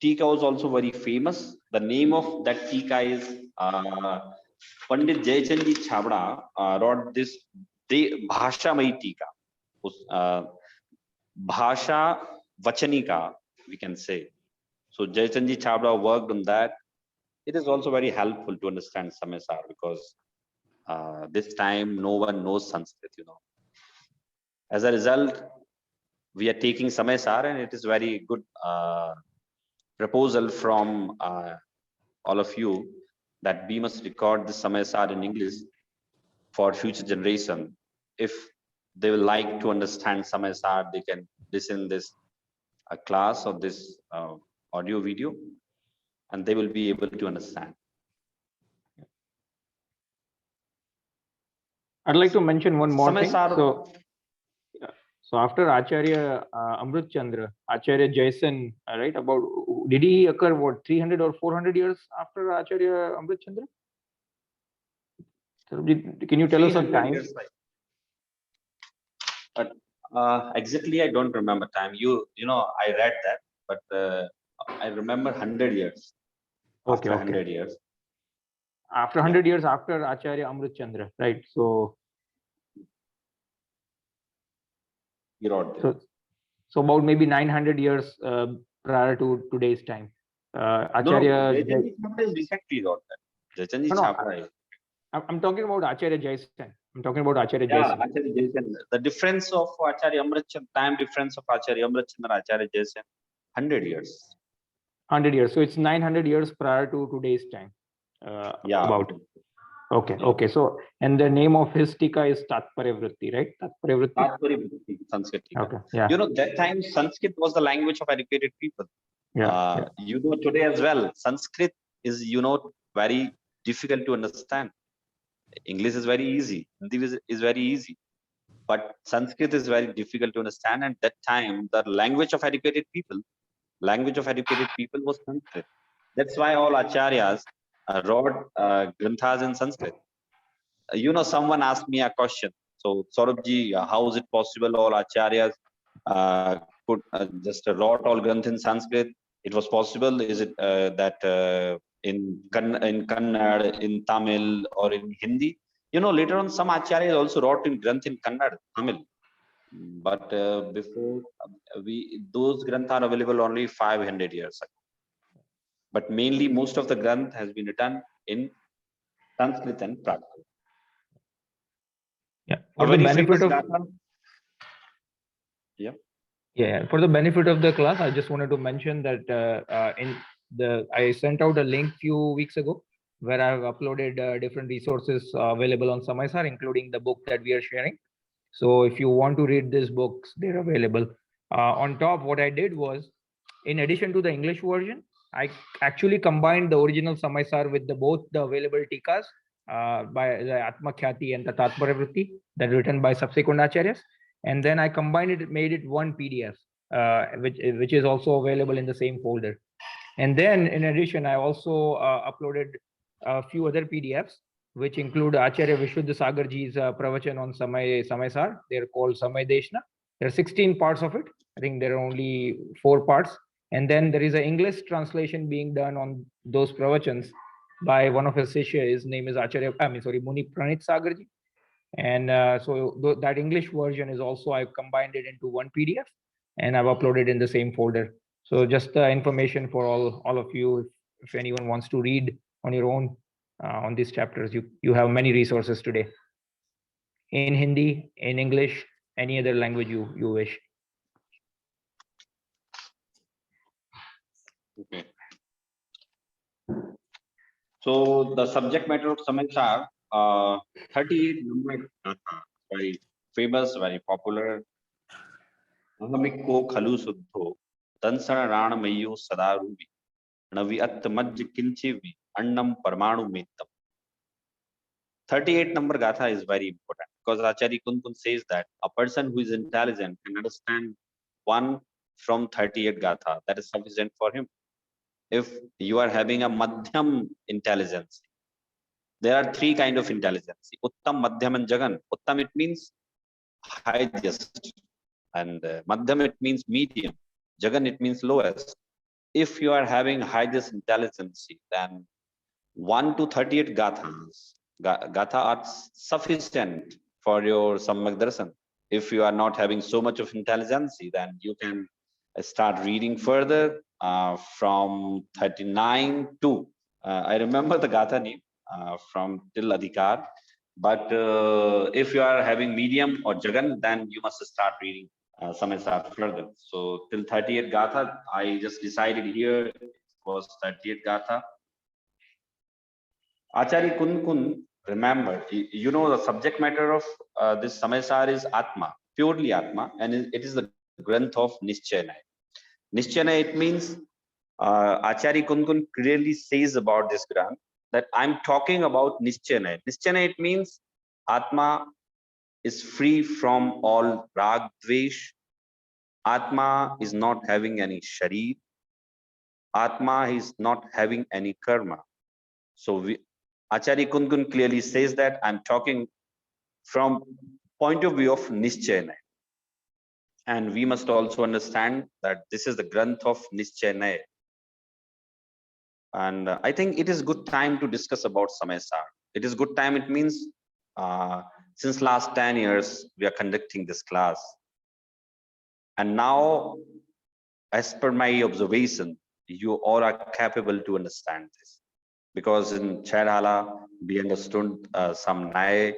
Tika was also very famous. The name of that Tika is Pandit Jayachandji Chhabda wrote this Bhashamai Tika, Bhasha Vachanika, we can say. So Jayachandji Chhabda worked on that. It is also very helpful to understand Samaysar because this time no one knows Sanskrit, you know. As a result, we are taking Samaysar, and it is very good proposal from all of you that we must record the Samaysar in English for future generation. If they will like to understand Samaysar, they can listen this class or this audio video, and they will be able to understand. I'd like to mention one more thing. Samaysar. So after Acharya Amrit Chandra, Acharya Jaisen, right? Did he occur what 300 or 400 years after Acharya Amrit Chandra? Can you tell us a time? But exactly, I don't remember time. You know, I read that, but I remember 100 years. Okay, After 100 years. After 100 years after Acharya Amrit Chandra, right? So He wrote that. so about maybe 900 years prior to today's time. Acharya Jayachandji Chhabda is recently wrote that. Jayachandji Chhabda. I'm talking about Acharya Jaisen. I'm talking about Acharya Yeah, Jaisen. Acharya Jaisen. The difference of Acharya Amrit Chandra, time difference of Acharya Amrit Chandra, Acharya Jaisen, 100 years. 100 years. So it's 900 years prior to today's time. Yeah. About. Okay. Yeah. Okay. So, and the name of his tika is Tatparya Vritti, right? Tatparya Vritti. Tatparya Vritti, Sanskrit. Okay. Yeah. You know, that time Sanskrit was the language of educated people. Yeah. You know, today as well, Sanskrit is, you know, very difficult to understand. English is very easy. Hindi is very easy. But Sanskrit is very difficult to understand. And that time, the language of educated people was Sanskrit. That's why all acharyas wrote granthas in Sanskrit. You know, someone asked me a question. So, Saurabh-ji, how is it possible all acharyas could just wrote all granth in Sanskrit? It was possible. Is it that in Kannada, in Tamil, or in Hindi? You know, later on, some acharyas also wrote in granth in Kannada, Tamil. But before those granth are available only 500 years ago. But mainly, most of the granth has been written in Sanskrit and Prakrit. Yeah. For the benefit of for the benefit of the class, I just wanted to mention that I sent out a link few weeks ago where I've uploaded different resources available on Samaysar, including the book that we are sharing. So if you want to read these books, they're available. On top, what I did was, in addition to the English version, I actually combined the original Samaysar with both the available tikas by the Atma Khyati and the Tatparya Vritti that are written by subsequent acharyas. And then I combined it, made it one PDF, which is also available in the same folder. And then in addition, I also uploaded a few other PDFs, which include Acharya Vishuddha Sagarji's pravachan on Samaysar. They're called Samay Deshna. There are 16 parts of it. I think there are only 4 parts. And then there is an English translation being done on those pravachans by one of his Shishya. His name is Muni Pranit Sagarji. And so that English version is also, I've combined it into one PDF and I've uploaded in the same folder. So just the information for all of you, if anyone wants to read on your own on these chapters, you have many resources today in Hindi, in English, any other language you wish. Okay. So the subject matter of Samaysar, 38 numbered very famous, very popular. Ahamikko khalu suddho, dansana rana mayo sadaruvi, navi attamaj kinchivi, annam parmanu metam. 38 number gatha is very important because Acharya Kunkun says that a person who is intelligent can understand 1 from 38 gatha. That is sufficient for him. If you are having a madhyam intelligence, there are 3 kind of intelligence: Uttam, Madhyam, and Jagan. Uttam, it means highest, and Madhyam, it means medium. Jagan, it means lowest. If you are having highest intelligence, then 1 to 38 gatha are sufficient for your Samyak Darshan. If you are not having so much of intelligence, then you can start reading further from 39 to, I remember the gatha name, from till Adhikar. But if you are having medium or Jagan, then you must start reading Samaysar further. So till 38 gatha, I just decided here it was 38 gatha. Acharya Kunkun, remember, you know, the subject matter of this Samaysar is Atma, purely Atma, and it is the Granth of Nischanay. Nischanay, it means Acharya Kunkun clearly says about this Granth that I'm talking about Nischanay. Nischanay, it means Atma is free from all rag, dvesh. Atma is not having any sharir. Atma is not having any karma. So Acharya Kunkun clearly says that I'm talking from point of view of Nischanay. And we must also understand that this is the Granth of Nischanay. And I think it is good time to discuss about Samaysar. It is good time, it means since last 10 years, we are conducting this class. And now, as per my observation, you all are capable to understand this. Because in Chaitala, we understood some Naya,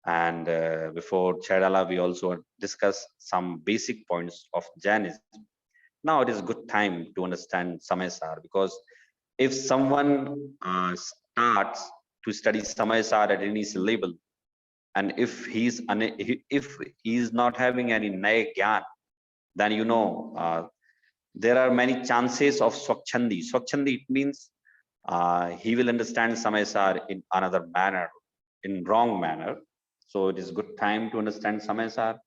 and before Chaitala, we also discussed some basic points of Jainism. Now it is good time to understand Samaysar, because if someone starts to study Samaysar at any level, and if he is not having any Naya Gyan, then you know there are many chances of Swachhandi. Swachhandi, it means he will understand Samaysar in another manner, in wrong manner. So it is good time to understand Samaysar.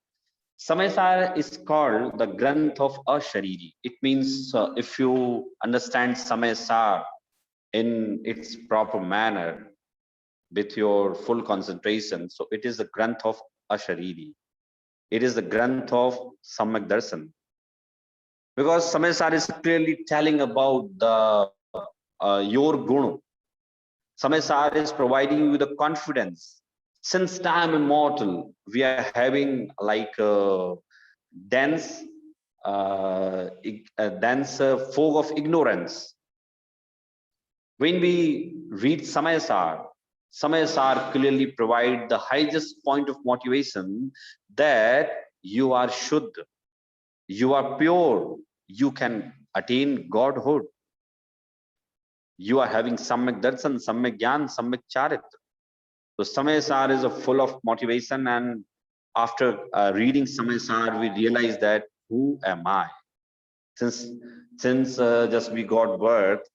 Samaysar is called the Granth of Ashariri. It means if you understand Samaysar in its proper manner, with your full concentration, so it is the Granth of Ashariri. It is the Granth of Samyak Darshan. Because Samaysar is clearly telling about the your guna. Samaysar is providing you with the confidence. Since time immortal, we are having like a dense fog of ignorance. When we read Samaysar, Samaysar clearly provide the highest point of motivation that you are Shuddha, you are pure, you can attain Godhood. You are having Samyak Darshan, Samyak Gyan, Samyak Charitra. So Samaysar is full of motivation, and after reading Samaysar, we realize that who am I? Since just we got birth,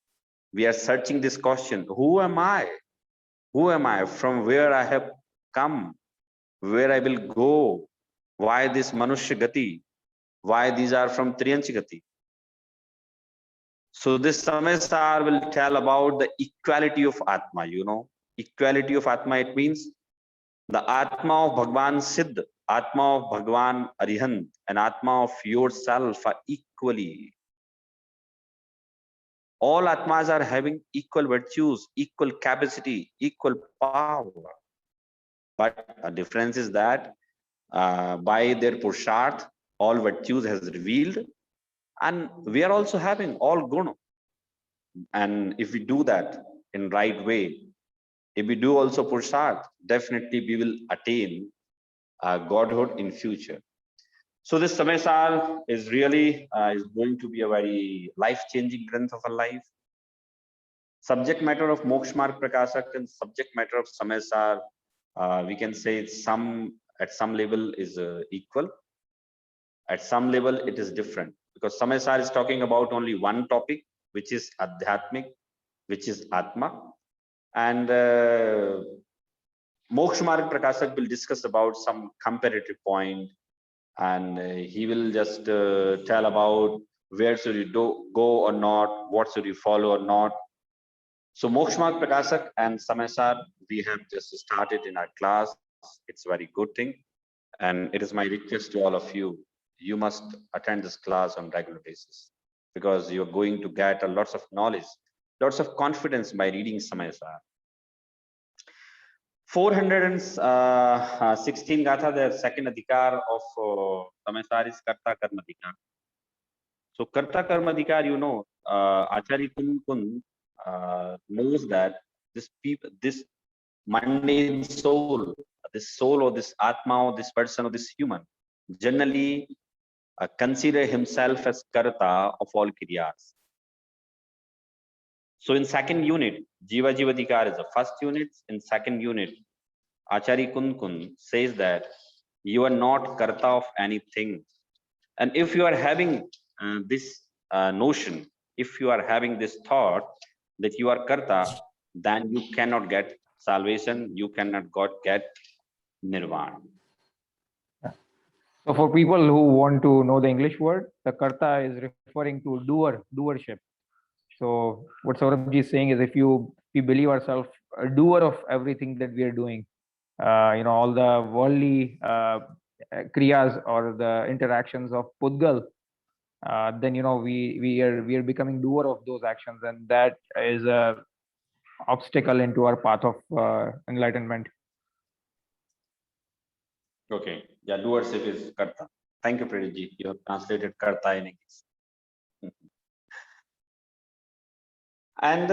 we are searching this question: who am I? Who am I? From where I have come? Where I will go? Why this Manushya Gati? Why these are from Triyanchi Gati? So this Samaysar will tell about the equality of Atma, you know. Equality of Atma, it means the Atma of Bhagwan Siddh, Atma of Bhagwan Arihant, and Atma of yourself are equally. All Atmas are having equal virtues, equal capacity, equal power. But the difference is that by their Purusharth, all virtues has revealed, and we are also having all guna. And if we do that in right way, if we do also Purusharth, definitely we will attain Godhood in future. So this Samaysar is really is going to be a very life-changing Granth of our life. Subject matter of Moksha Marg Prakashak and subject matter of Samaysar, we can say some at some level is equal. At some level, it is different, because Samay Sir is talking about only one topic, which is Adhyatmik, which is Atma. And Moksha Marg Prakashak will discuss about some comparative point, and he will just tell about where should you go or not, what should you follow or not. So Moksha Marg Prakashak and Samay Sir, we have just started in our class. It's a very good thing. And it is my request to all of you, you must attend this class on regular basis, because you're going to get a lots of knowledge, lots of confidence by reading Samay Sir. 416 Gatha, the second adhikar of Samay Sir is Karta Karma Adhikar. So Karta Karma Adhikar, you know, Acharya Kunkund knows that this mundane soul, this soul or this Atma or this person or this human, generally consider himself as Karta of all Kriyas. So in second unit, Jiva Jivadhikar is the first unit. In second unit, Acharya Kunkund says that you are not Karta of anything. And if you are having this notion, if you are having this thought that you are Karta, then you cannot get salvation, you cannot get Nirvana. So for people who want to know the English word, the karta is referring to doership. So what Saurabhji is saying is, if we believe ourselves a doer of everything that we are doing, you know, all the worldly kriyas or the interactions of Pudgal, then, you know, we are becoming doer of those actions, and that is a obstacle into our path of enlightenment. Okay, yeah, doership is Karta. Thank you, Pradipji. You have translated Karta in English. And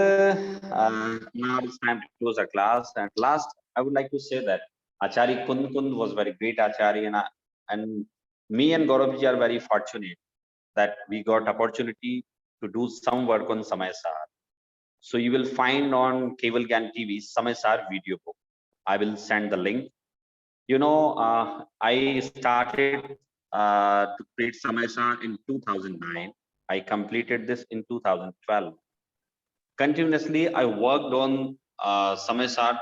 now it's time to close our class. And last, I would like to say that Acharya Kunkund was very great Acharya, and me and Gauravji are very fortunate that we got opportunity to do some work on Samay Sir. So you will find on Keval Gyan TV Samay Sir video book. I will send the link. You know, I started to create Samay Sir in 2009. I completed this in 2012. Continuously, I worked on Samay Sir.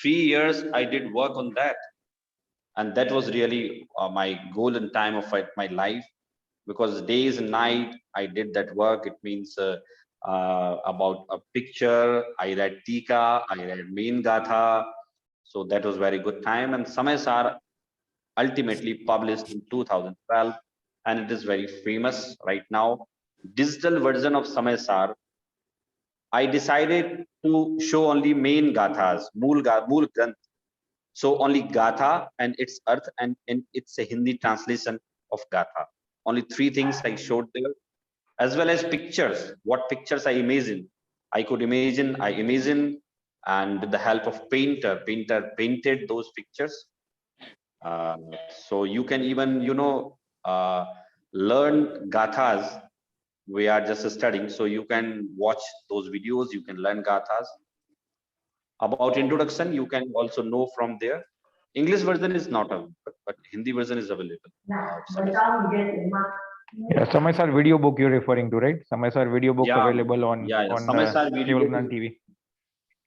3 years, I did work on that. And that was really my golden time of my life, because days and night, I did that work. It means about a picture, I read Tika, I read Main Gatha. So that was very good time. And Samay Sir ultimately published in 2012, and it is very famous right now. Digital version of Samay Sir, I decided to show only main gathas, Mool Granth. So only Gatha and its earth, and it's a Hindi translation of Gatha. Only 3 things I showed there, as well as pictures. What pictures I imagine? I could imagine, and with the help of painter painted those pictures. So you can even, you know, learn Gathas. We are just studying, so you can watch those videos, you can learn Gathas. About introduction, you can also know from there. English version is not available, but Hindi version is available. Yeah, Samay Sir video book you're referring to, right? Samay Sir video book Yeah, available on Samay Sir video Keval book Gyan is- TV.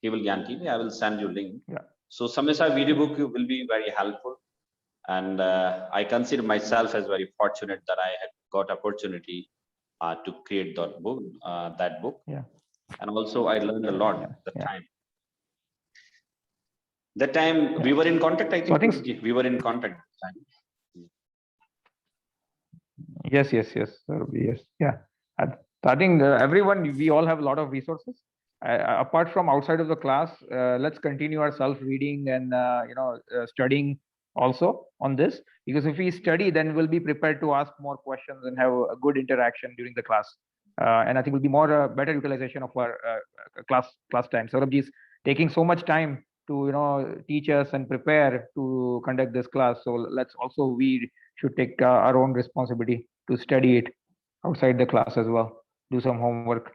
Keval Gyan TV, I will send you link. Yeah. So Samay Sir video book will be very helpful. And I consider myself as very fortunate that I had got opportunity to create that book. Yeah. And also I learned a lot at the Yeah. time. That time we were in contact, I So I think, think- we were in contact at the time. Yes, Saurabhji, yes, yeah. I think everyone, we all have a lot of resources. Apart from outside of the class, let's continue our self-reading and you know, studying also on this, because if we study, then we'll be prepared to ask more questions and have a good interaction during the class. And I think will be more better utilization of our class time. Saurabhji is taking so much time to, you know, teach us and prepare to conduct this class. So let's also, we should take our own responsibility to study it outside the class as well, do some homework.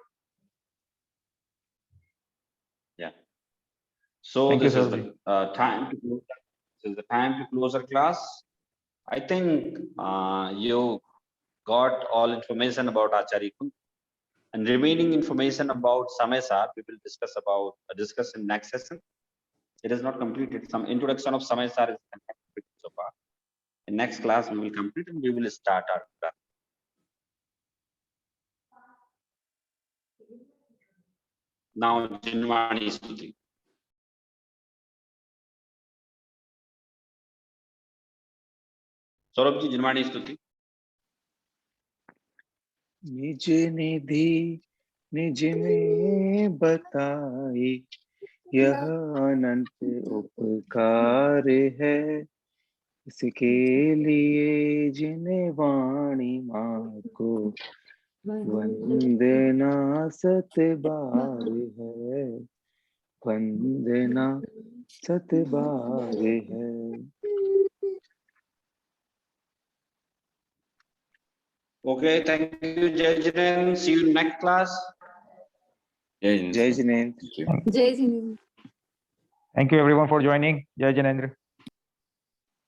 Yeah. So Thank you, this is Saurabhji. the time to close. This is the time to close our class. I think you got all information about Acharya Kunkunda. And remaining information about Samay-sar, we will discuss in next session. It is not completed. Some introduction of Samay-sar is completed so far. In next class, we will complete and we will start our class. Now, Jinwani Stuti. Saurabh ji, Jinwani Stuti. निज निधि निज में बताए, यह अनंत उपकार है, इसके लिए जिन्हें वाणी माँ को वंदना सत बार है, वंदना सत बार है। Okay, thank you, Jai Jineन्द्र. See you in next class. जय Jinendra. Jai Hind. Thank you everyone for joining. Jai Jinendra.